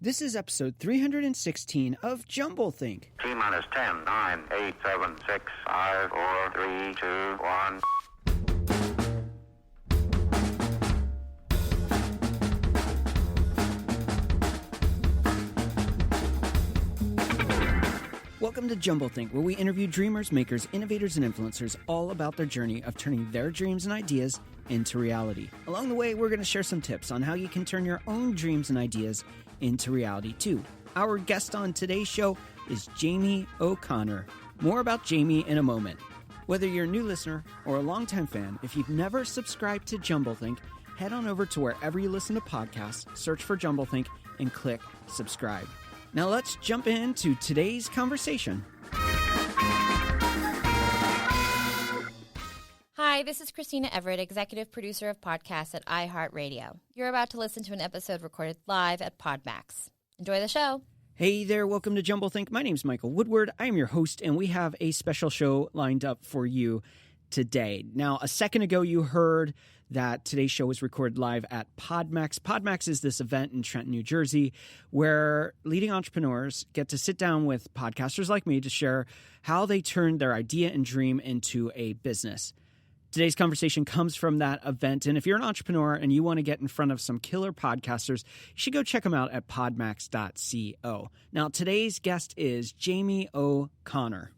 This is episode 316 of Jumblethink. T minus 10, 9, 8, 7, 6, 5, 4, 3, 2, 1. Welcome to Jumblethink, where we interview dreamers, makers, innovators, and influencers all about their journey of turning their dreams and ideas into reality. Along the way, we're going to share some tips on how you can turn your own dreams and ideas into reality too. Our guest on today's show is Jaime O'Connor. More about Jaime in a moment. Whether you're a new listener or a longtime fan, if you've never subscribed to Jumblethink, head on over to wherever you listen to podcasts, search for Jumblethink, and click subscribe. Now let's jump into today's conversation. Hi, this is Christina Everett, executive producer of podcasts at iHeartRadio. You're about to listen to an episode recorded live at PodMax. Enjoy the show. Hey there, welcome to Jumblethink. My name's Michael Woodward. I am your host, and we have a special show lined up for you today. Now, a second ago, you heard that today's show was recorded live at PodMax. PodMax is this event in Trenton, New Jersey, where leading entrepreneurs get to sit down with podcasters like me to share how they turned their idea and dream into a business. Today's conversation comes from that event, and if you're an entrepreneur and you want to get in front of some killer podcasters, you should go check them out at podmax.co. Now, today's guest is Jaime O'Connor.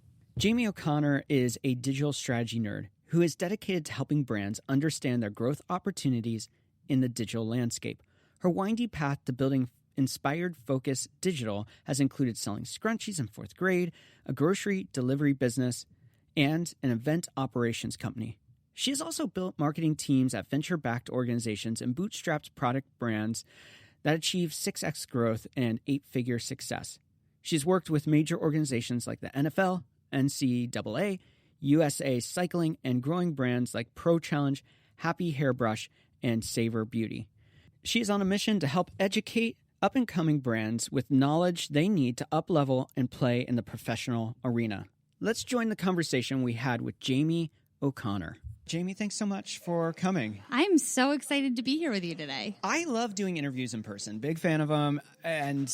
Jaime O'Connor is a digital strategy nerd who is dedicated to helping brands understand their growth opportunities in the digital landscape. Her windy path to building inspired focus digital has included selling scrunchies in fourth grade, a grocery delivery business, and an event operations company. She has also built marketing teams at venture-backed organizations and bootstrapped product brands that achieve 6x growth and 8-figure success. She's worked with major organizations like the NFL, NCAA, USA Cycling, and growing brands like Pro Challenge, Happy Hairbrush, and Savor Beauty. She is on a mission to help educate up-and-coming brands with knowledge they need to up-level and play in the professional arena. Let's join the conversation we had with Jaime O'Connor. Jaime, thanks so much for coming. I'm so excited to be here with you today. I love doing interviews in person. Big fan of them. And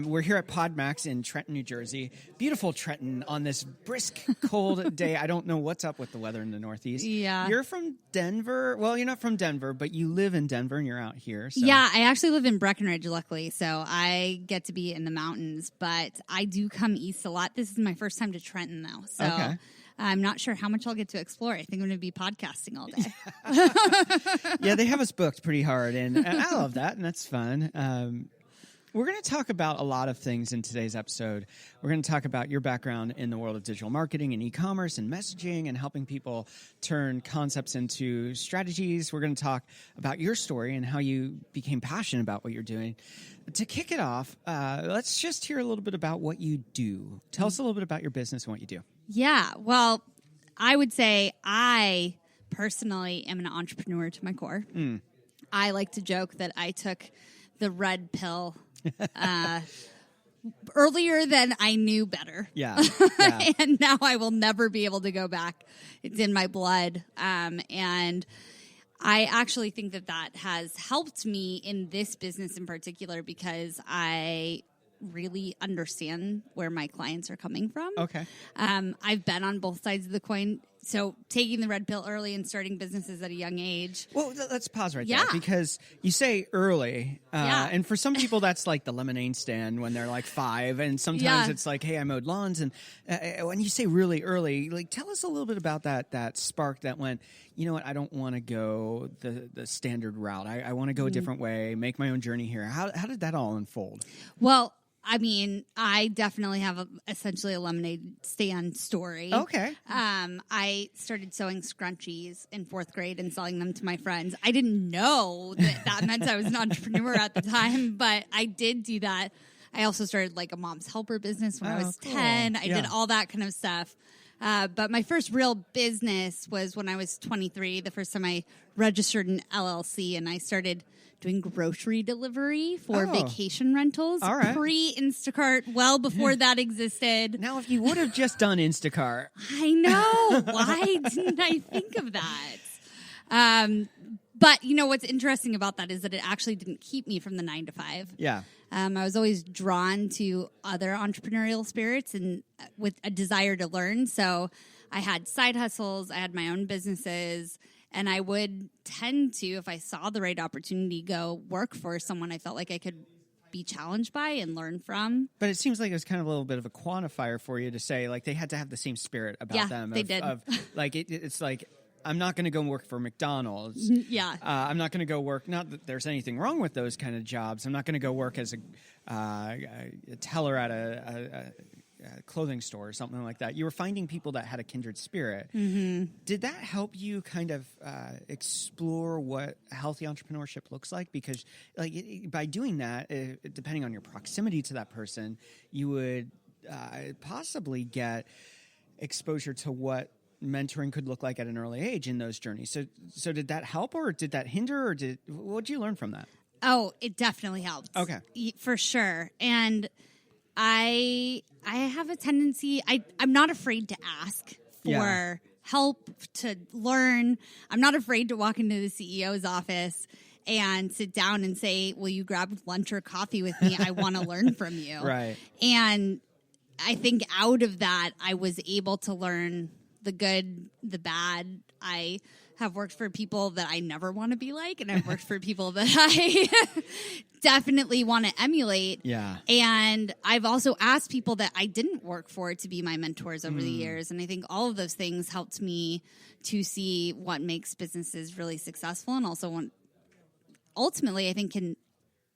we're here at PodMax in Trenton, New Jersey. Beautiful Trenton on this brisk, cold day. I don't know what's up with the weather in the Northeast. Yeah. You're from Denver. Well, you're not from Denver, but you live in Denver and you're out here. So. Yeah, I actually live in Breckenridge, luckily. So I get to be in the mountains. But I do come east a lot. This is my first time to Trenton, though. So. Okay. I'm not sure how much I'll get to explore. I think I'm going to be podcasting all day. Yeah, they have us booked pretty hard, and I love that, and that's fun. We're going to talk about a lot of things in today's episode. We're going to talk about your background in the world of digital marketing and e-commerce and messaging and helping people turn concepts into strategies. We're going to talk about your story and how you became passionate about what you're doing. To kick it off, let's just hear a little bit about what you do. Tell us a little bit about your business and what you do. Yeah, well, I would say I personally am an entrepreneur to my core. I like to joke that I took the red pill earlier than I knew better. Yeah. And now I will never be able to go back. It's in my blood. And I actually think that has helped me in this business in particular because I really understand where my clients are coming from. Okay. I've been on both sides of the coin. So taking the red pill early and starting businesses at a young age. Well, let's pause right there because you say early. And for some people, that's like the lemonade stand when they're like 5. And sometimes it's like, hey, I mowed lawns. And when you say really early, like tell us a little bit about that spark that went, you know what, I don't want to go the standard route. I want to go a different way, make my own journey here. How did that all unfold? Well, I mean, I definitely have essentially a lemonade stand story. Okay. I started sewing scrunchies in fourth grade and selling them to my friends. I didn't know that meant I was an entrepreneur at the time, but I did do that. I also started like a mom's helper business when I was 10. I did all that kind of stuff. But my first real business was when I was 23, the first time I registered an LLC, and I started doing grocery delivery for vacation rentals. All right. Pre-Instacart, well before that existed. Now, if you would have just done Instacart. I know. Why didn't I think of that? But you know what's interesting about that is that it actually didn't keep me from the 9 to 5. Yeah. I was always drawn to other entrepreneurial spirits and with a desire to learn. So I had side hustles, I had my own businesses, and I would tend to, if I saw the right opportunity, go work for someone I felt like I could be challenged by and learn from. But it seems like it was kind of a little bit of a quantifier for you to say, like, they had to have the same spirit about them. They did. Like, it's like, I'm not going to go work for McDonald's. Yeah. I'm not going to go work, not that there's anything wrong with those kind of jobs. I'm not going to go work as a teller at a clothing store or something like that. You were finding people that had a kindred spirit. Mm-hmm. Did that help you kind of explore what healthy entrepreneurship looks like? Because by doing that, depending on your proximity to that person, you would possibly get exposure to what mentoring could look like at an early age in those journeys. So did that help, or did that hinder, or what did you learn from that? Oh, it definitely helped. Okay. For sure. And I have a tendency, I'm not afraid to ask for help, to learn. I'm not afraid to walk into the CEO's office and sit down and say, will you grab lunch or coffee with me? I want to learn from you. Right. And I think out of that, I was able to learn the good, the bad. I have worked for people that I never want to be like, and I've worked for people that I definitely want to emulate. Yeah. And I've also asked people that I didn't work for to be my mentors over the years. And I think all of those things helped me to see what makes businesses really successful, and also what ultimately I think can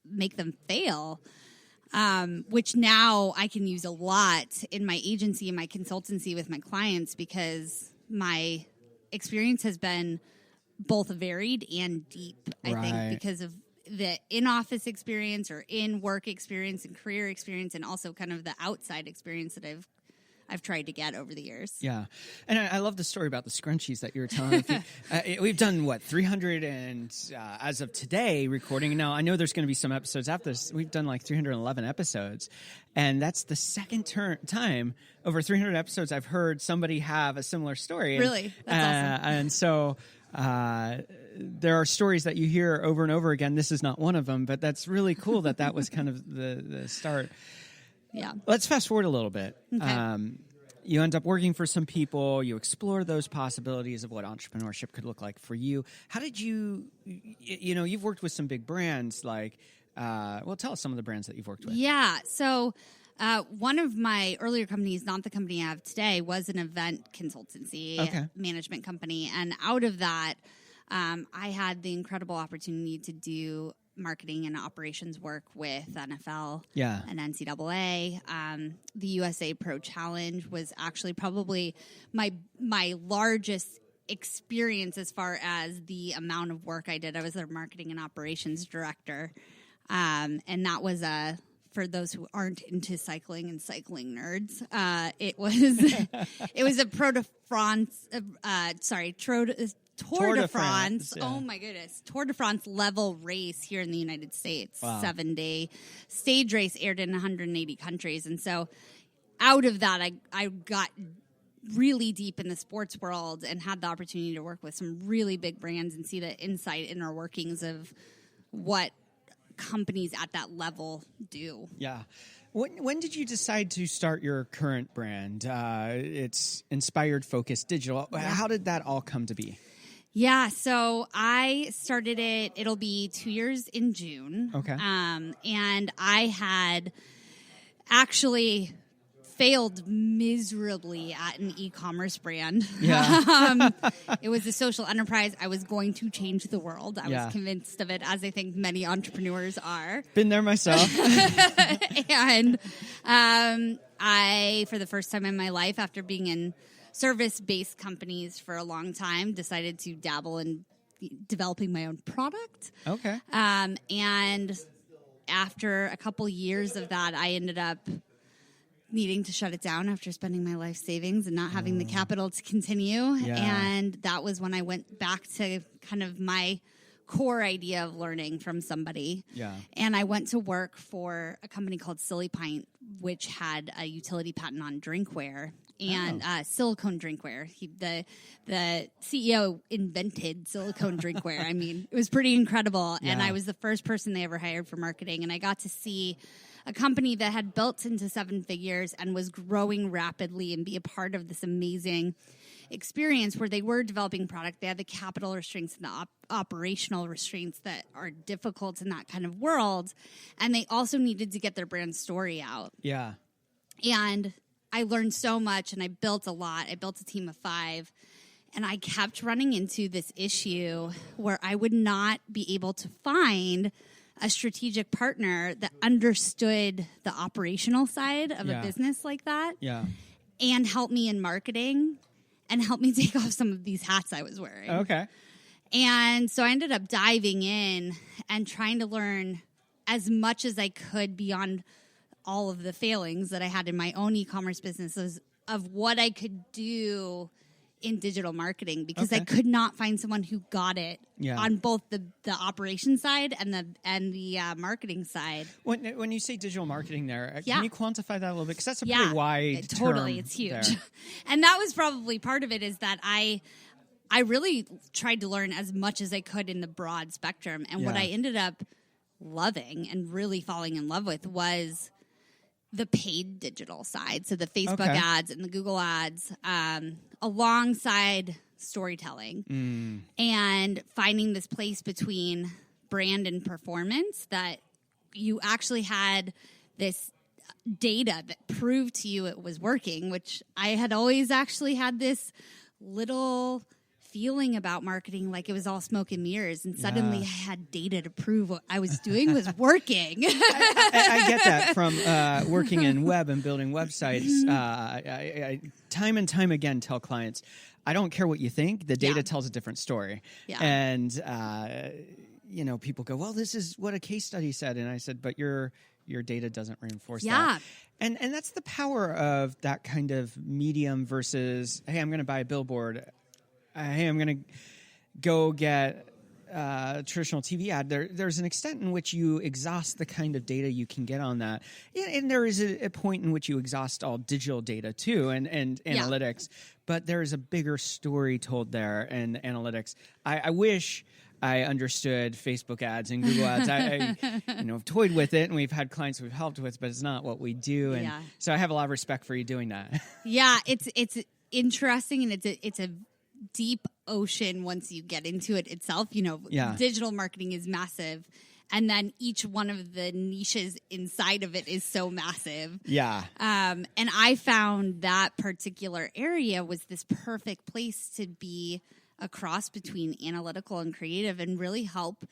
make them fail. Which now I can use a lot in my agency and my consultancy with my clients, because my experience has been both varied and deep, I think, because of the in-office experience or in-work experience and career experience, and also kind of the outside experience that I've tried to get over the years. Yeah. And I love the story about the scrunchies that you were telling. We've done, 300 and, as of today, recording. Now, I know there's going to be some episodes after this. We've done 311 episodes. And that's the second time over 300 episodes I've heard somebody have a similar story. Really? That's awesome. And so there are stories that you hear over and over again. This is not one of them, but that's really cool that was kind of the start. Yeah. Let's fast forward a little bit. Okay. You end up working for some people. You explore those possibilities of what entrepreneurship could look like for you. How did you've worked with some big brands like, tell us some of the brands that you've worked with. Yeah. So one of my earlier companies, not the company I have today, was an event consultancy management company. And out of that, I had the incredible opportunity to do marketing and operations work with NFL and NCAA. The USA Pro Challenge was actually probably my largest experience as far as the amount of work I did. I was their marketing and operations director. And that was for those who aren't into cycling and cycling nerds, it was a Tour de France. Yeah. Oh my goodness. Tour de France level race here in the United States. Wow. 7-day stage race, aired in 180 countries. And so out of that, I got really deep in the sports world and had the opportunity to work with some really big brands and see the inner workings of what companies at that level do. Yeah. When did you decide to start your current brand? It's Inspired Focus Digital. How did that all come to be? Yeah, so I started it, it'll be 2 years in June. Okay. And I had actually failed miserably at an e-commerce brand. Yeah. It was a social enterprise. I was going to change the world. I was convinced of it, as I think many entrepreneurs are. Been there myself. And I, for the first time in my life, after being in service-based companies for a long time, decided to dabble in developing my own product. Okay. And after a couple years of that, I ended up needing to shut it down after spending my life savings and not having the capital to continue. Yeah. And that was when I went back to kind of my core idea of learning from somebody. Yeah. And I went to work for a company called Silipint, which had a utility patent on drinkware. and silicone drinkware. The CEO invented silicone drinkware. I mean, it was pretty incredible. Yeah. And I was the first person they ever hired for marketing. And I got to see a company that had built into 7 figures and was growing rapidly and be a part of this amazing experience where they were developing product. They had the capital restraints and the operational restraints that are difficult in that kind of world. And they also needed to get their brand story out. Yeah. And I learned so much, and I built a lot. I built a team of 5. And I kept running into this issue where I would not be able to find a strategic partner that understood the operational side of a business like that. Yeah. And help me in marketing and help me take off some of these hats I was wearing. Okay. And so I ended up diving in and trying to learn as much as I could beyond all of the failings that I had in my own e-commerce businesses of what I could do in digital marketing, because I could not find someone who got it on both the operation side and the marketing side. When you say digital marketing there, can you quantify that a little bit? Because that's a pretty wide totally. term. It's huge. There. And that was probably part of it, is that I really tried to learn as much as I could in the broad spectrum. And what I ended up loving and really falling in love with was the paid digital side. So the Facebook ads and the Google ads, alongside storytelling and finding this place between brand and performance, that you actually had this data that proved to you it was working, which I had always actually had this little feeling about marketing like it was all smoke and mirrors, and suddenly I had data to prove what I was doing was working. I get that from working in web and building websites. I time and time again tell clients, I don't care what you think, the data tells a different story. Yeah. And people go, well, this is what a case study said, and I said, but your data doesn't reinforce that. And that's the power of that kind of medium versus, hey, I'm going to buy a billboard. Hey, I'm going to go get a traditional TV ad. There's an extent in which you exhaust the kind of data you can get on that. Yeah, and there is a point in which you exhaust all digital data too and analytics. But there is a bigger story told there in analytics. I wish I understood Facebook ads and Google ads. I've toyed with it, and we've had clients we've helped with, but it's not what we do. And so I have a lot of respect for you doing that. Yeah, it's interesting, and it's a deep ocean once you get into it itself. Digital marketing is massive, and then each one of the niches inside of it is so massive. And I found that particular area was this perfect place to be a cross between analytical and creative, and really help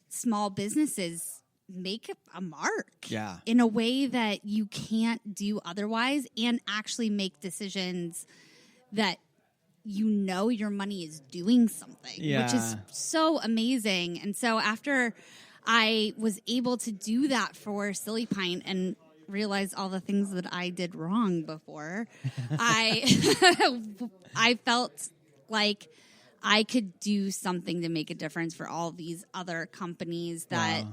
small businesses make a mark in a way that you can't do otherwise, and actually make decisions that your money is doing something, which is so amazing. And so after I was able to do that for Silipint and realize all the things that I did wrong before, I felt like I could do something to make a difference for all these other companies that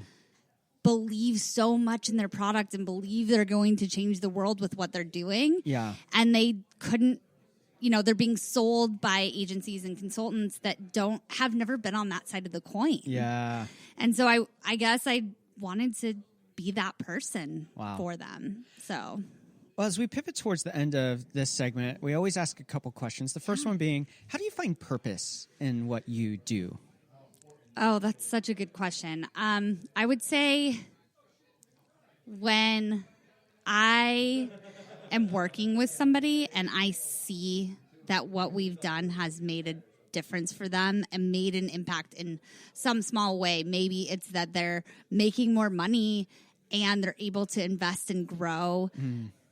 believe so much in their product and believe they're going to change the world with what they're doing. And they couldn't, they're being sold by agencies and consultants that have never been on that side of the coin. And so I guess I wanted to be that person for them. So, well, as we pivot towards the end of this segment, we always ask a couple questions. The first one being, how do you find purpose in what you do? Oh, that's such a good question. I would say when I am working with somebody and I see that what we've done has made a difference for them and made an impact in some small way. Maybe it's that they're making more money and they're able to invest and grow.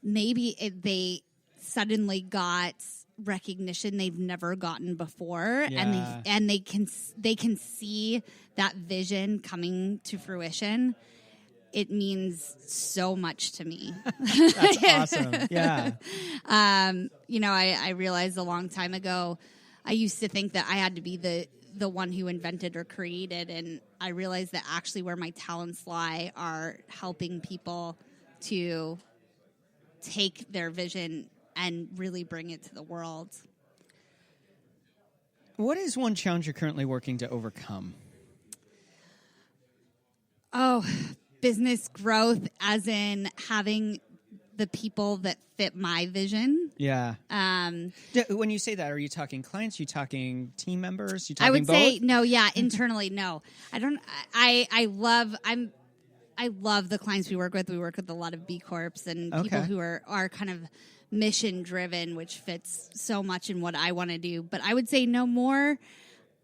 Maybe they suddenly got recognition they've never gotten before, and they can see that vision coming to fruition. It means so much to me. That's awesome. Yeah. I realized a long time ago, I used to think that I had to be the one who invented or created, and I realized that actually where my talents lie are helping people to take their vision and really bring it to the world. What is one challenge you're currently working to overcome? Oh, business growth, as in having the people that fit my vision. Yeah. When you say that, are you talking clients? Are you talking team members? You talking I would both? say no. Yeah, internally, no. I don't. I love the clients we work with. We work with a lot of B Corps and people who are kind of mission driven, which fits so much in what I want to do. But I would say no more.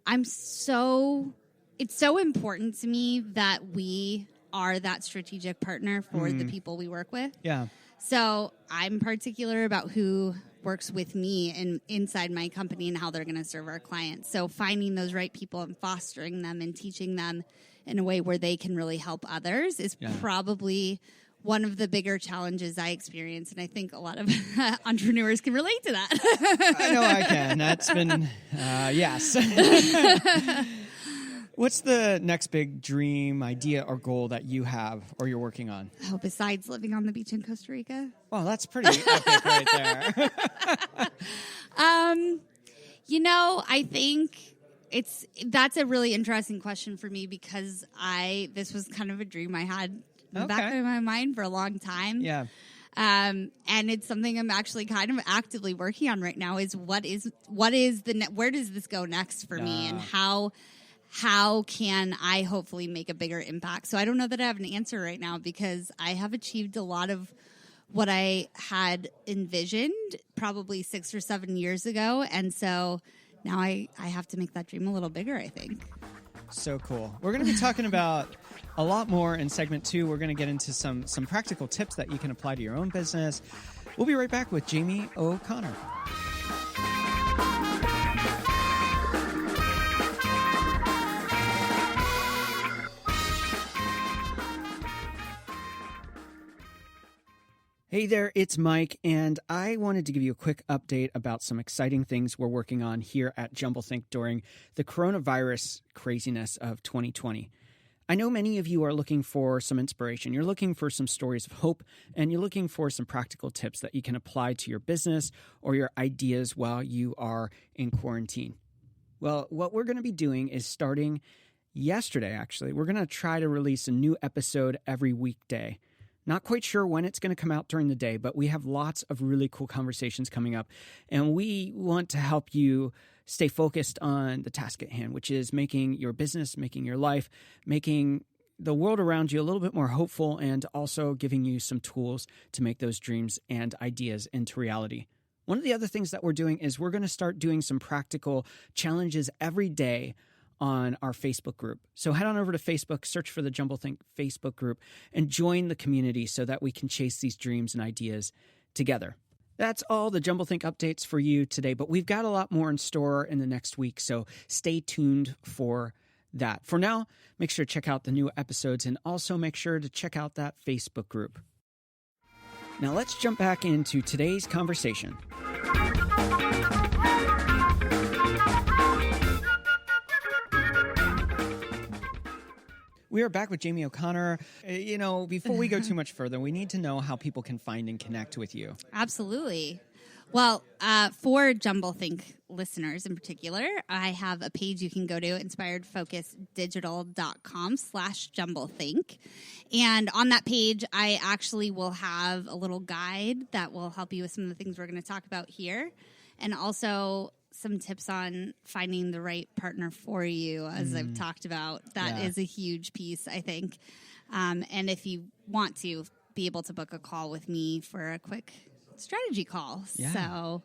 It's so important to me that we are that strategic partner for the people we work with. Yeah. So I'm particular about who works with me and inside my company and how they're going to serve our clients. So finding those right people and fostering them and teaching them in a way where they can really help others is probably one of the bigger challenges I experience. And I think a lot of entrepreneurs can relate to that. I know I can. That's been, yes. What's the next big dream, idea, or goal that you have or you're working on? Oh, besides living on the beach in Costa Rica? Well, that's pretty epic right there. I think that's a really interesting question for me because this was kind of a dream I had in the back of my mind for a long time. Yeah. And it's something I'm actually kind of actively working on right now is where does this go next for me, and how can I hopefully make a bigger impact? So I don't know that I have an answer right now because I have achieved a lot of what I had envisioned probably 6 or 7 years ago. And so now I have to make that dream a little bigger, I think. So cool. We're going to be talking about a lot more in segment 2. We're going to get into some practical tips that you can apply to your own business. We'll be right back with Jaime O'Connor. Hey there, it's Mike, and I wanted to give you a quick update about some exciting things we're working on here at JumbleThink during the coronavirus craziness of 2020. I know many of you are looking for some inspiration. You're looking for some stories of hope, and you're looking for some practical tips that you can apply to your business or your ideas while you are in quarantine. Well, what we're going to be doing is starting yesterday, actually. We're going to try to release a new episode every weekday. Not quite sure when it's going to come out during the day, but we have lots of really cool conversations coming up. And we want to help you stay focused on the task at hand, which is making your business, making your life, making the world around you a little bit more hopeful, and also giving you some tools to make those dreams and ideas into reality. One of the other things that we're doing is we're going to start doing some practical challenges every day on our Facebook group. So head on over to Facebook, search for the JumbleThink Facebook group, and join the community so that we can chase these dreams and ideas together. That's all the JumbleThink updates for you today, but we've got a lot more in store in the next week, so stay tuned for that. For now, make sure to check out the new episodes and also make sure to check out that Facebook group. Now let's jump back into today's conversation. We are back with Jaime O'Connor. Before we go too much further, we need to know how people can find and connect with you. Absolutely. Well, for JumbleThink listeners in particular, I have a page you can go to, inspiredfocusdigital.com/JumbleThink. And on that page, I actually will have a little guide that will help you with some of the things we're going to talk about here. And also some tips on finding the right partner for you, as I've talked about. That is a huge piece, I think. And if you want to be able to book a call with me for a quick strategy call. Yeah. So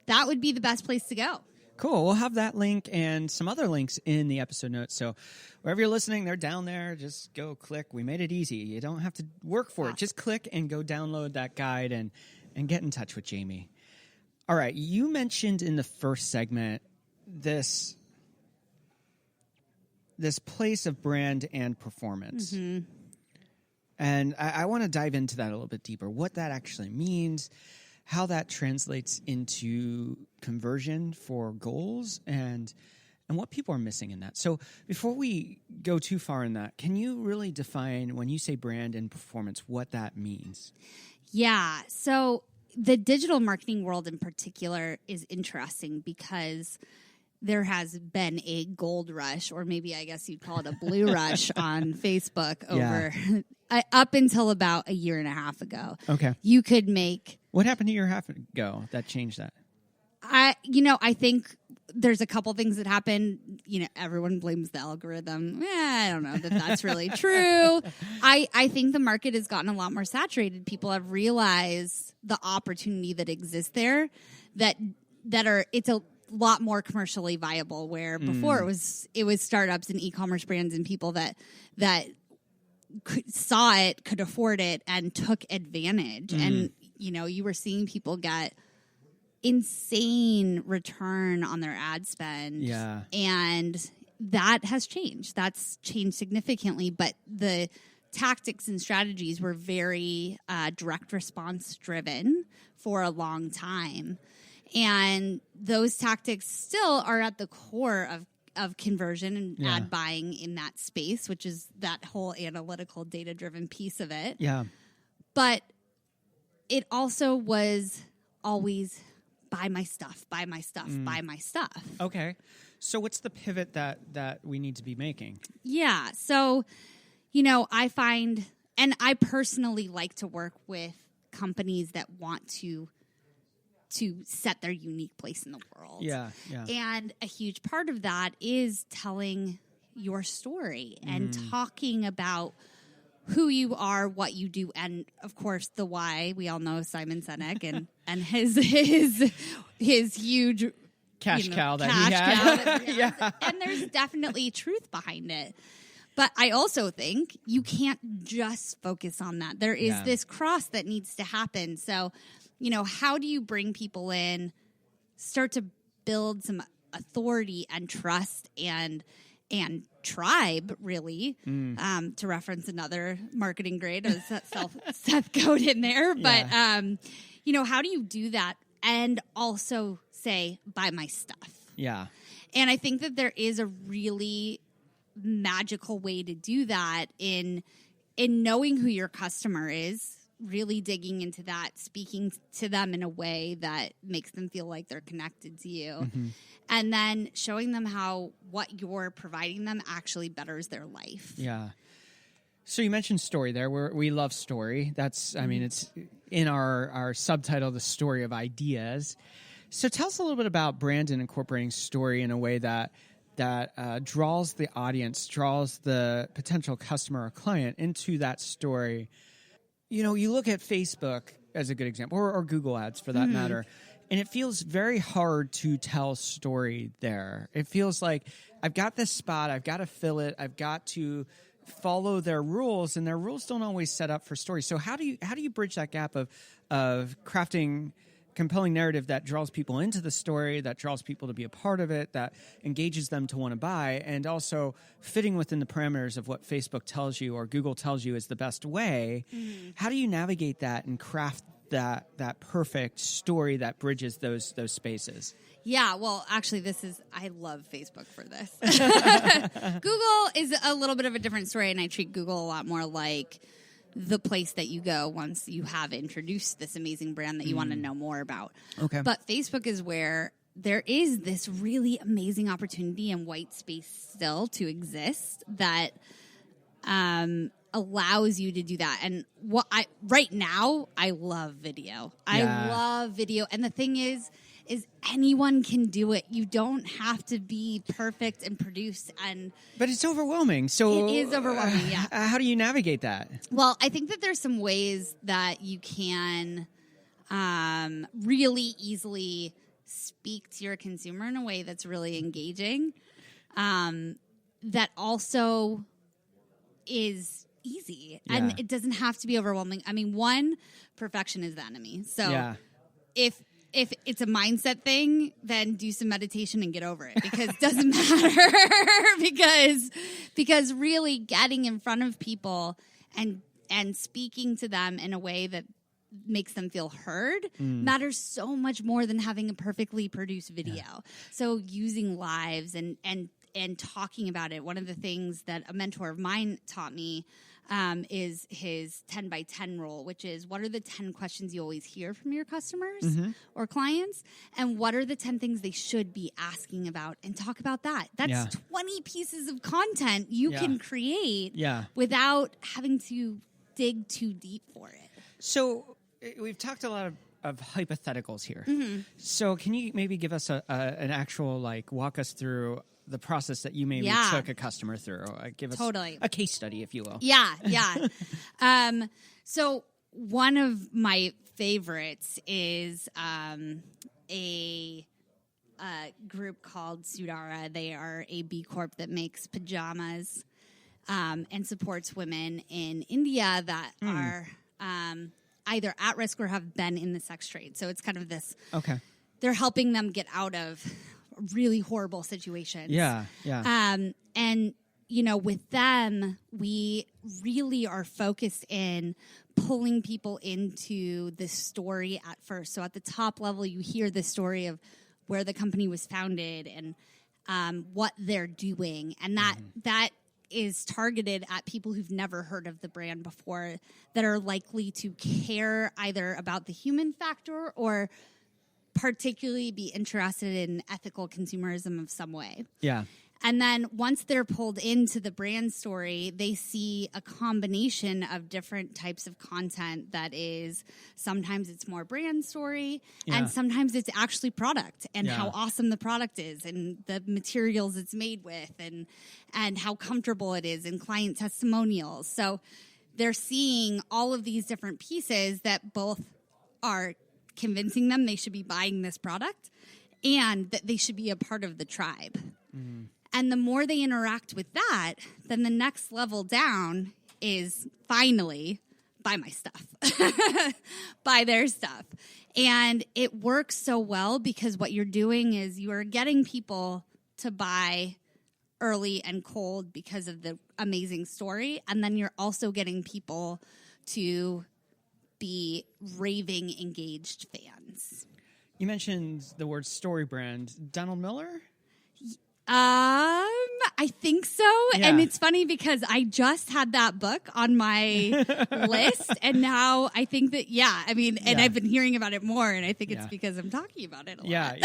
that would be the best place to go. Cool. We'll have that link and some other links in the episode notes. So wherever you're listening, they're down there. Just go click. We made it easy. You don't have to work for it. Just click and go download that guide and get in touch with Jaime. All right, you mentioned in the first segment this place of brand and performance. Mm-hmm. And I want to dive into that a little bit deeper, what that actually means, how that translates into conversion for goals, and what people are missing in that. So before we go too far in that, can you really define, when you say brand and performance, what that means? Yeah, so the digital marketing world in particular is interesting because there has been a gold rush, or maybe I guess you'd call it a blue rush on Facebook over up until about a year and a half ago. Okay. You could make... What happened a year and a half ago that changed that? I think there's a couple things that happen. Everyone blames the algorithm. I don't know that that's really true. I think the market has gotten a lot more saturated. People have realized the opportunity that exists there it's a lot more commercially viable, where before it was startups and e-commerce brands and people that saw it, could afford it, and took advantage. And, you were seeing people get insane return on their ad spend. Yeah. And that has changed. That's changed significantly. But the tactics and strategies were very direct response driven for a long time. And those tactics still are at the core of conversion and ad buying in that space, which is that whole analytical data-driven piece of it. Yeah. But it also was always buy my stuff, buy my stuff, buy my stuff. Okay. So what's the pivot that we need to be making? Yeah. So, I find, and I personally like to work with companies that want to set their unique place in the world. Yeah, yeah. And a huge part of that is telling your story and talking about who you are, what you do, and of course the why. We all know Simon Sinek and his huge Cash cow that he had. Yeah. And there's definitely truth behind it. But I also think you can't just focus on that. There is this cross that needs to happen. So, how do you bring people in, start to build some authority and trust and tribe, really, to reference another marketing grade, Seth Godin there. But, how do you do that and also say, buy my stuff? Yeah. And I think that there is a really magical way to do that in knowing who your customer is, really digging into that, speaking to them in a way that makes them feel like they're connected to you, and then showing them how what you're providing them actually betters their life. Yeah. So you mentioned story there. We love story. That's, it's in our subtitle, The Story of Ideas. So tell us a little bit about Brandon incorporating story in a way that draws the audience, draws the potential customer or client into that story. You look at Facebook as a good example, or Google Ads for that matter, and it feels very hard to tell story there. It feels like I've got this spot, I've got to fill it, I've got to follow their rules, and their rules don't always set up for story. So how do you bridge that gap of crafting compelling narrative that draws people into the story, that draws people to be a part of it, that engages them to want to buy, and also fitting within the parameters of what Facebook tells you or Google tells you is the best way? How do you navigate that and craft that perfect story that bridges those spaces? Yeah, well, actually, I love Facebook for this. Google is a little bit of a different story, and I treat Google a lot more like the place that you go once you have introduced this amazing brand that you want to know more about. Okay. But Facebook is where there is this really amazing opportunity and white space still to exist that allows you to do that. And right now, I love video. I love video. And the thing is anyone can do it. You don't have to be perfect and produced. But it's overwhelming. So it is overwhelming, yeah. How do you navigate that? Well, I think that there's some ways that you can really easily speak to your consumer in a way that's really engaging, that also is easy. Yeah. And it doesn't have to be overwhelming. One, perfection is the enemy. So if it's a mindset thing, then do some meditation and get over it, because it doesn't matter. because really getting in front of people and speaking to them in a way that makes them feel heard matters so much more than having a perfectly produced video. Yeah. So using lives and talking about it. One of the things that a mentor of mine taught me is his 10 by 10 rule, which is what are the 10 questions you always hear from your customers or clients, and what are the 10 things they should be asking about, and talk about that. That's 20 pieces of content you can create without having to dig too deep for it. So we've talked a lot of hypotheticals here. So can you maybe give us an actual, walk us through the process that you maybe took a customer through? Give us a case study, if you will. Yeah. So one of my favorites is a group called Sudara. They are a B Corp that makes pajamas and supports women in India that are either at risk or have been in the sex trade. So it's kind of this. Okay. They're helping them get out of really horrible situations. Yeah. And, with them, we really are focused in pulling people into the story at first. So at the top level, you hear the story of where the company was founded and what they're doing. And that is targeted at people who've never heard of the brand before, that are likely to care either about the human factor or particularly be interested in ethical consumerism of some way. Yeah. And then once they're pulled into the brand story, they see a combination of different types of content that is, sometimes it's more brand story, and sometimes it's actually product and how awesome the product is and the materials it's made with and how comfortable it is, and client testimonials. So they're seeing all of these different pieces that both are convincing them they should be buying this product and that they should be a part of the tribe. And the more they interact with that, then the next level down is finally buy my stuff, buy their stuff. And it works so well because what you're doing is you are getting people to buy early and cold because of the amazing story. And then you're also getting people to be raving engaged fans. You mentioned the word story brand. Donald Miller? I think so. Yeah. And it's funny because I just had that book on my list, and now I think that, and I've been hearing about it more, and I think it's because I'm talking about it a lot. Yeah,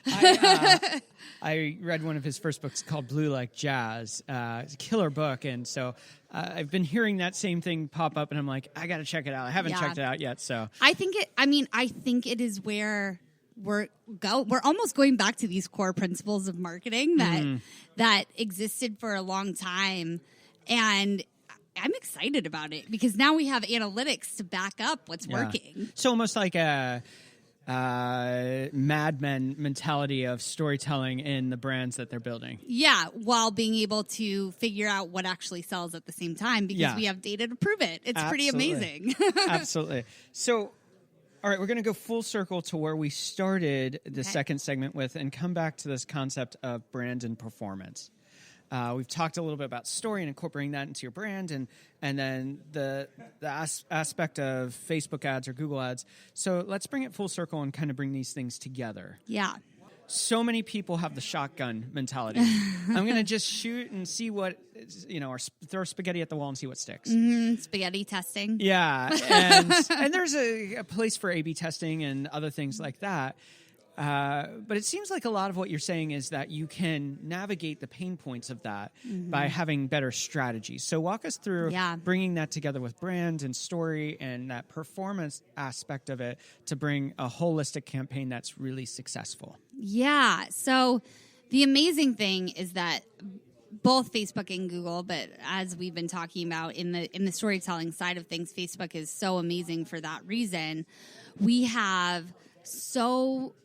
absolutely. I read one of his first books called Blue Like Jazz. It's a killer book, and so I've been hearing that same thing pop up, and I'm like, I got to check it out. I haven't checked it out yet, so. I think it is where we're almost going back to these core principles of marketing that existed for a long time, and I'm excited about it because now we have analytics to back up what's working. So almost like a Mad Men mentality of storytelling in the brands that they're building. Yeah, while being able to figure out what actually sells at the same time because we have data to prove it. It's pretty amazing. Absolutely. So, all right, we're going to go full circle to where we started the second segment with and come back to this concept of brand and performance. We've talked a little bit about story and incorporating that into your brand and then the aspect of Facebook ads or Google ads. So let's bring it full circle and kind of bring these things together. Yeah. So many people have the shotgun mentality. I'm going to just shoot and see what, or throw spaghetti at the wall and see what sticks. Spaghetti testing. Yeah. And there's a place for A/B testing and other things like that. But it seems like a lot of what you're saying is that you can navigate the pain points of that by having better strategies. So walk us through bringing that together with brand and story and that performance aspect of it to bring a holistic campaign that's really successful. Yeah. So the amazing thing is that both Facebook and Google, but as we've been talking about in the storytelling side of things, Facebook is so amazing for that reason. We have so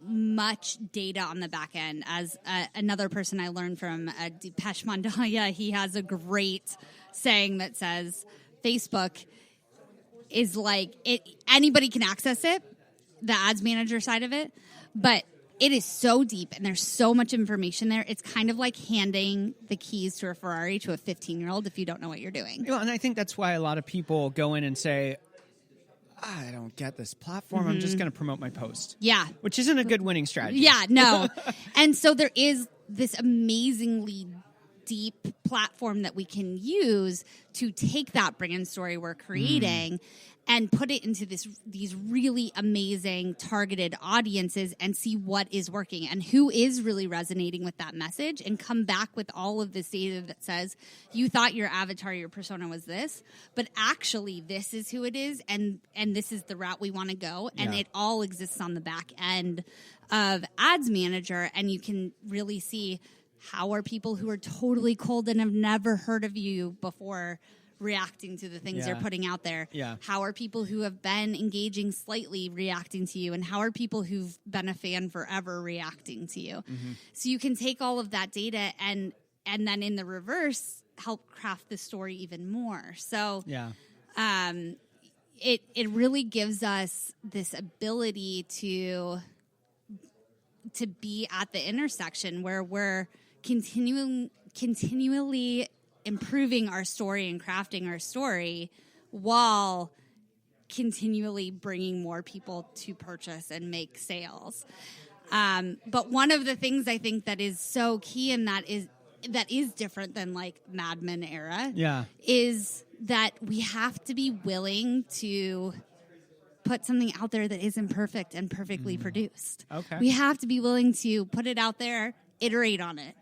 much data on the back end. As another person I learned from, Deepesh Mandalia, he has a great saying that says Facebook is like anybody can access it, the ads manager side of it, but it is so deep and there's so much information there. It's kind of like handing the keys to a Ferrari to a 15-year-old if you don't know what you're doing. Well, and I think that's why a lot of people go in and say, I don't get this platform. I'm just going to promote my post. Yeah. Which isn't a good winning strategy. Yeah, no. And so there is this amazingly deep platform that we can use to take that brand story we're creating and put it into these really amazing targeted audiences and see what is working and who is really resonating with that message, and come back with all of this data that says you thought your avatar, your persona was this, but actually this is who it is, and this is the route we want to go. And it all exists on the back end of Ads Manager, and you can really see how are people who are totally cold and have never heard of you before reacting to the things you're putting out there. Yeah. How are people who have been engaging slightly reacting to you? And how are people who've been a fan forever reacting to you? Mm-hmm. So you can take all of that data and then in the reverse, help craft the story even more. So it really gives us this ability to be at the intersection where we're continually improving our story and crafting our story while continually bringing more people to purchase and make sales. But one of the things I think that is so key and that is different than like Mad Men era is that we have to be willing to put something out there that isn't perfect and perfectly produced. Okay. We have to be willing to put it out there, iterate on it,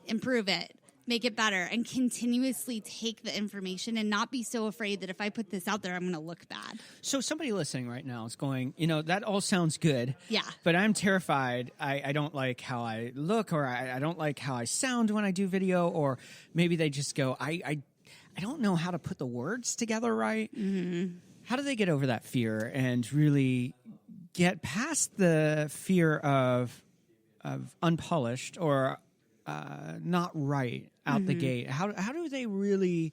improve it, make it better, and continuously take the information and not be so afraid that if I put this out there, I'm going to look bad. So somebody listening right now is going, that all sounds good. Yeah. But I'm terrified. I don't like how I look, or I don't like how I sound when I do video, or maybe they just go, I don't know how to put the words together right. Mm-hmm. How do they get over that fear and really get past the fear of unpolished or not right out the gate? How do they really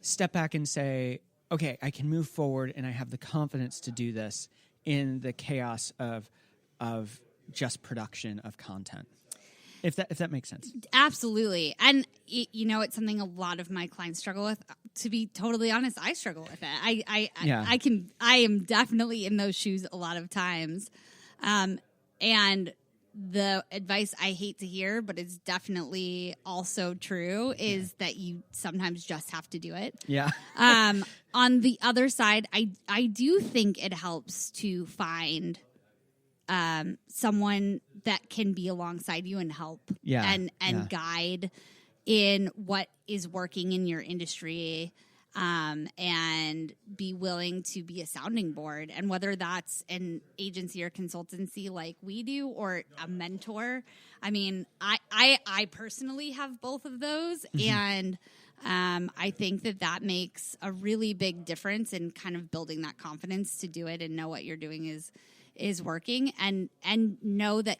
step back and say, okay, I can move forward and I have the confidence to do this in the chaos of just production of content? If that makes sense. Absolutely. And it's something a lot of my clients struggle with. To be totally honest, I struggle with it. I am definitely in those shoes a lot of times. And the advice I hate to hear, but it's definitely also true, is that you sometimes just have to do it. Yeah. On the other side, I do think it helps to find someone that can be alongside you and help and guide in what is working in your industry, and be willing to be a sounding board. And whether that's an agency or consultancy like we do, or a mentor. I mean, I personally have both of those. And I think that makes a really big difference in kind of building that confidence to do it and know what you're doing is working, and know that,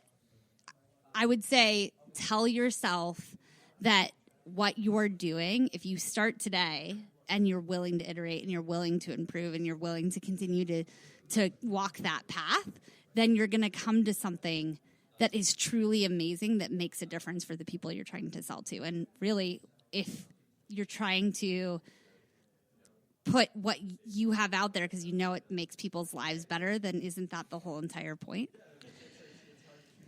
I would say, tell yourself that what you're doing, if you start today and you're willing to iterate and you're willing to improve and you're willing to continue to walk that path, then you're going to come to something that is truly amazing, that makes a difference for the people you're trying to sell to. And really, if you're trying to put what you have out there because it makes people's lives better, then isn't that the whole entire point?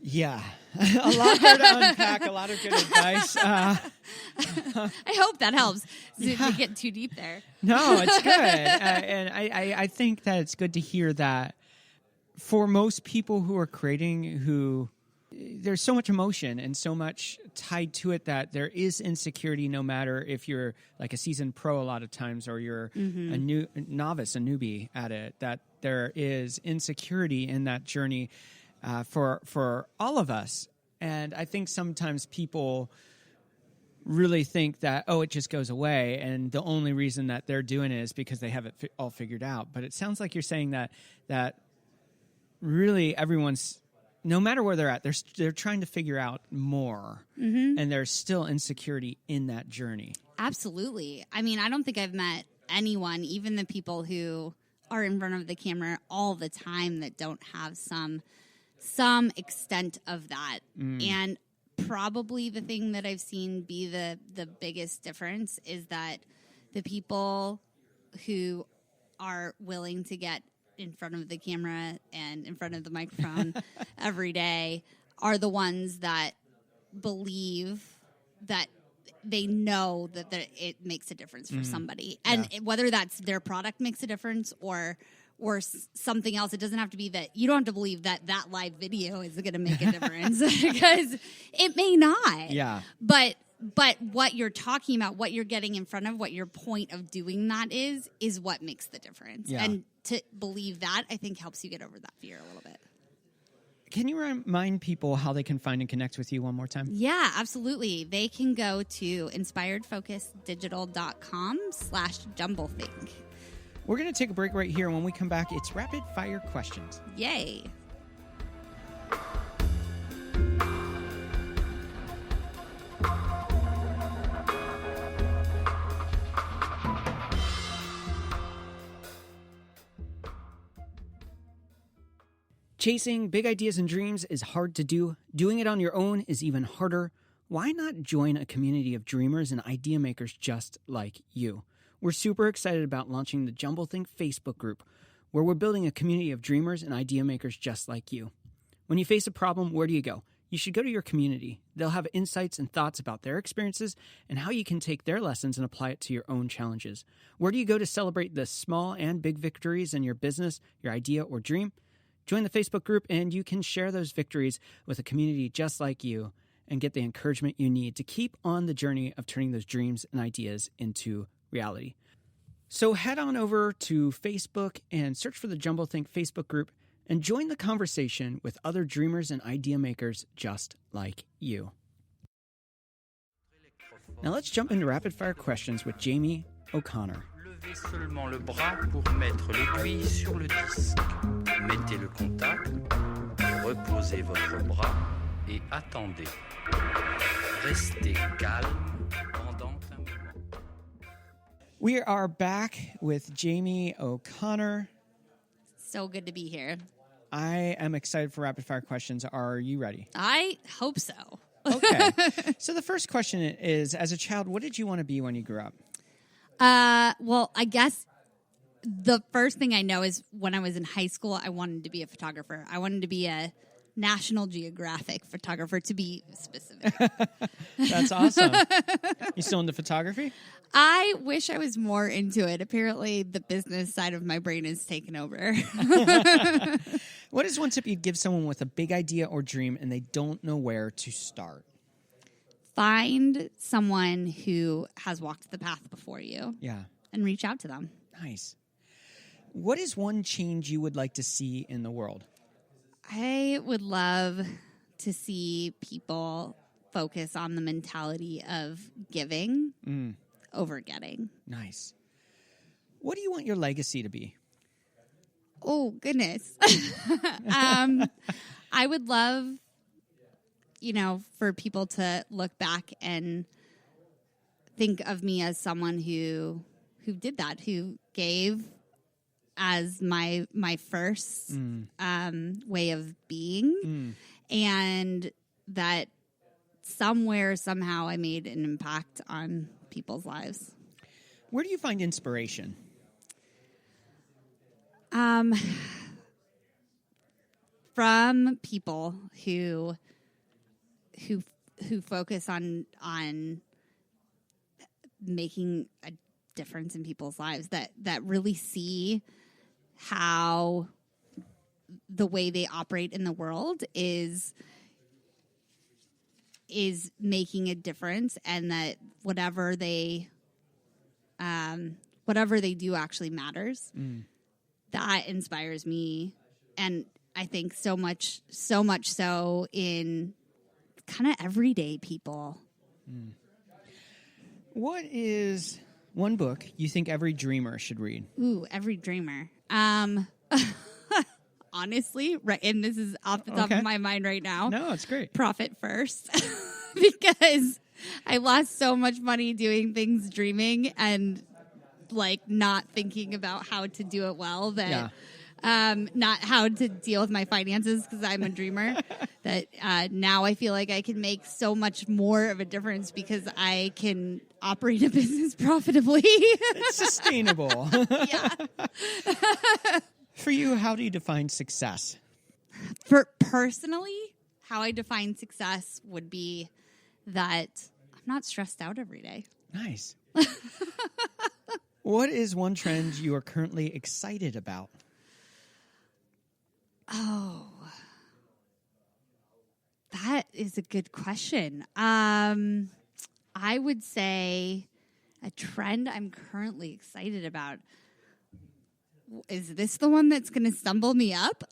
Yeah. A lot there to unpack, a lot of good advice. I hope that helps to get too deep there. No, it's good. And I think that it's good to hear that for most people who are creating, there's so much emotion and so much tied to it that there is insecurity, no matter if you're like a seasoned pro a lot of times, or you're a novice, a newbie at it, that there is insecurity in that journey for all of us. And I think sometimes people really think that, it just goes away, and the only reason that they're doing it is because they have it all figured out. But it sounds like you're saying that really everyone's, no matter where they're at, they're trying to figure out more, and there's still insecurity in that journey. Absolutely. I mean, I don't think I've met anyone, even the people who are in front of the camera all the time, that don't have some extent of that. And probably the thing that I've seen be the biggest difference is that the people who are willing to get in front of the camera and in front of the microphone every day are the ones that believe that they know that it makes a difference for somebody. And whether that's their product makes a difference or something else, it doesn't have to be that. You don't have to believe that live video is going to make a difference because it may not. Yeah. But what you're talking about, what you're getting in front of, what your point of doing that is what makes the difference. Yeah. And to believe that, I think, helps you get over that fear a little bit. Can you remind people how they can find and connect with you one more time? Yeah, absolutely. They can go to inspiredfocusdigital.com/jumblethink. We're going to take a break right here. When we come back, it's rapid fire questions. Yay. Chasing big ideas and dreams is hard to do. Doing it on your own is even harder. Why not join a community of dreamers and idea makers just like you? We're super excited about launching the Jumblethink Facebook group, where we're building a community of dreamers and idea makers just like you. When you face a problem, where do you go? You should go to your community. They'll have insights and thoughts about their experiences and how you can take their lessons and apply it to your own challenges. Where do you go to celebrate the small and big victories in your business, your idea, or dream? Join the Facebook group and you can share those victories with a community just like you and get the encouragement you need to keep on the journey of turning those dreams and ideas into reality. So head on over to Facebook and search for the Jumblethink Facebook group and join the conversation with other dreamers and idea makers just like you. Now let's jump into rapid fire questions with Jaime O'Connor. Levez seulement le bras pour mettre l'aiguille sur le disque. Mettez le contact, reposez votre bras et attendez. Restez calme pendant un moment. We are back with Jaime O'Connor. So good to be here. I am excited for rapid fire questions. Are you ready? I hope so. Okay. So the first question is, as a child, what did you want to be when you grew up? Well, I guess the first thing I know is when I was in high school, I wanted to be a photographer. I wanted to be a National Geographic photographer, to be specific. That's awesome. You still into photography? I wish I was more into it. Apparently, the business side of my brain is taken over. What is one tip you'd give someone with a big idea or dream and they don't know where to start? Find someone who has walked the path before you. Yeah. And reach out to them. Nice. What is one change you would like to see in the world? I would love to see people focus on the mentality of giving over getting. Nice. What do you want your legacy to be? Oh, goodness. I would love, for people to look back and think of me as someone who did that, who gave as my first way of being, and that somewhere, somehow I made an impact on people's lives. Where do you find inspiration? From people who focus on making a difference in people's lives, that really see how the way they operate in the world is making a difference, and that whatever they do actually matters. That inspires me, and I think so much so in kind of everyday people. What is one book you think every dreamer should read? Ooh, every dreamer. Honestly, right, and this is off the top of my mind right now. No, it's great. Profit First. Because I lost so much money doing things dreaming and not thinking about how to do it well, that not how to deal with my finances, because I'm a dreamer, that now I feel like I can make so much more of a difference because I can operate a business profitably. It's sustainable. Yeah. For you, how do you define success? For personally, how I define success would be that I'm not stressed out every day. Nice. What is one trend you are currently excited about? Oh, that is a good question. I would say a trend I'm currently excited about. Is this the one that's going to stumble me up?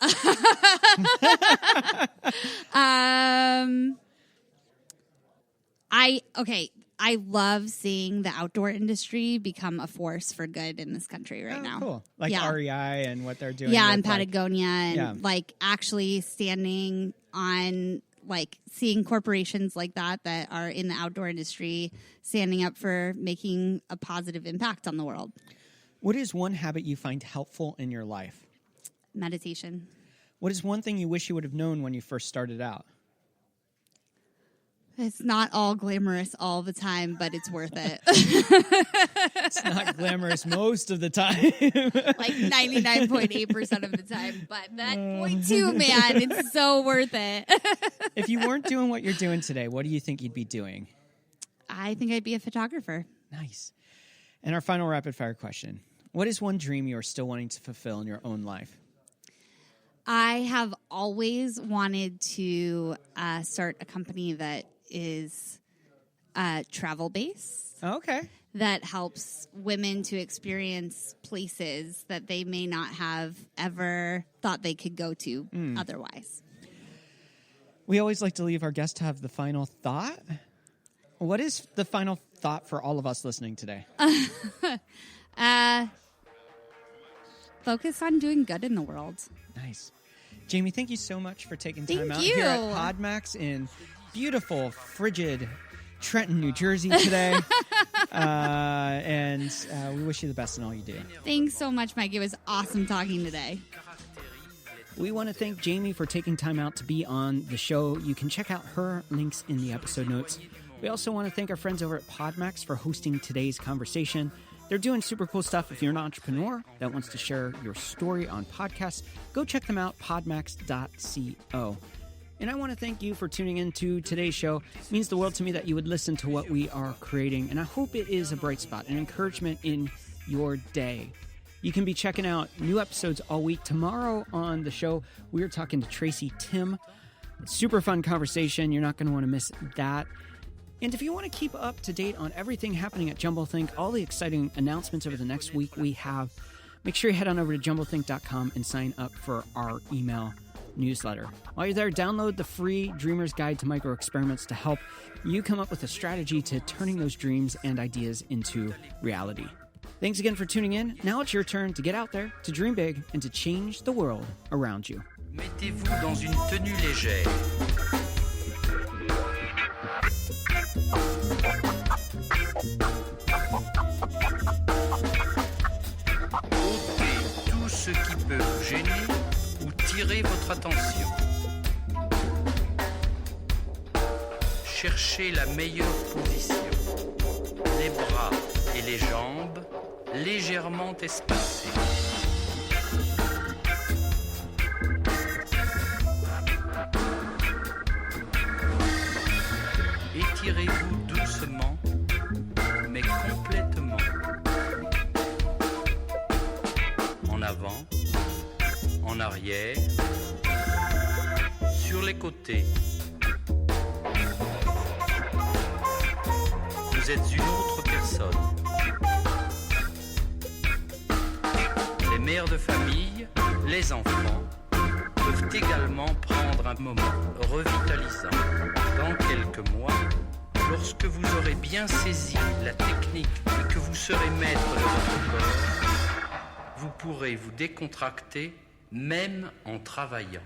I love seeing the outdoor industry become a force for good in this country right now. Cool. Like REI and what they're doing. Yeah, with, and Patagonia and like actually standing on like seeing corporations like that are in the outdoor industry standing up for making a positive impact on the world. What is one habit you find helpful in your life? Meditation. What is one thing you wish you would have known when you first started out? It's not all glamorous all the time, but it's worth it. It's not glamorous most of the time. Like 99.8% of the time. But that 0.2, man, it's so worth it. If you weren't doing what you're doing today, what do you think you'd be doing? I think I'd be a photographer. Nice. And our final rapid fire question. What is one dream you are still wanting to fulfill in your own life? I have always wanted to start a company that is travel-based. Okay. That helps women to experience places that they may not have ever thought they could go to otherwise. We always like to leave our guests to have the final thought. What is the final thought for all of us listening today? Focus on doing good in the world. Nice. Jamie, thank you so much for taking time out you. here at PodMax in beautiful, frigid Trenton, New Jersey today. And we wish you the best in all you do. Thanks so much, Mike. It was awesome talking today. We want to thank Jamie for taking time out to be on the show. You can check out her links in the episode notes. We also want to thank our friends over at PodMax for hosting today's conversation. They're doing super cool stuff. If you're an entrepreneur that wants to share your story on podcasts, go check them out, podmax.co. And I want to thank you for tuning in to today's show. It means the world to me that you would listen to what we are creating, and I hope it is a bright spot, an encouragement in your day. You can be checking out new episodes all week. Tomorrow on the show, we are talking to Tracy Tim. Super fun conversation. You're not going to want to miss that. And if you want to keep up to date on everything happening at JumbleThink, all the exciting announcements over the next week we have, make sure you head on over to JumbleThink.com and sign up for our email newsletter. While you're there, download the free Dreamer's Guide to Micro Experiments to help you come up with a strategy to turning those dreams and ideas into reality. Thanks again for tuning in. Now it's your turn to get out there, to dream big, and to change the world around you. Mettez-vous dans une tenue légère. Ôtez tout ce qui peut vous gêner ou tirer votre attention. Cherchez la meilleure position. Les bras et les jambes légèrement espacés. Étirez-vous doucement, mais complètement. En avant, en arrière, sur les côtés. Vous êtes une autre personne. Les mères de famille, les enfants, peuvent également prendre un moment revitalisant. Dans quelques mois, lorsque vous aurez bien saisi la technique et que vous serez maître de votre corps, vous pourrez vous décontracter même en travaillant.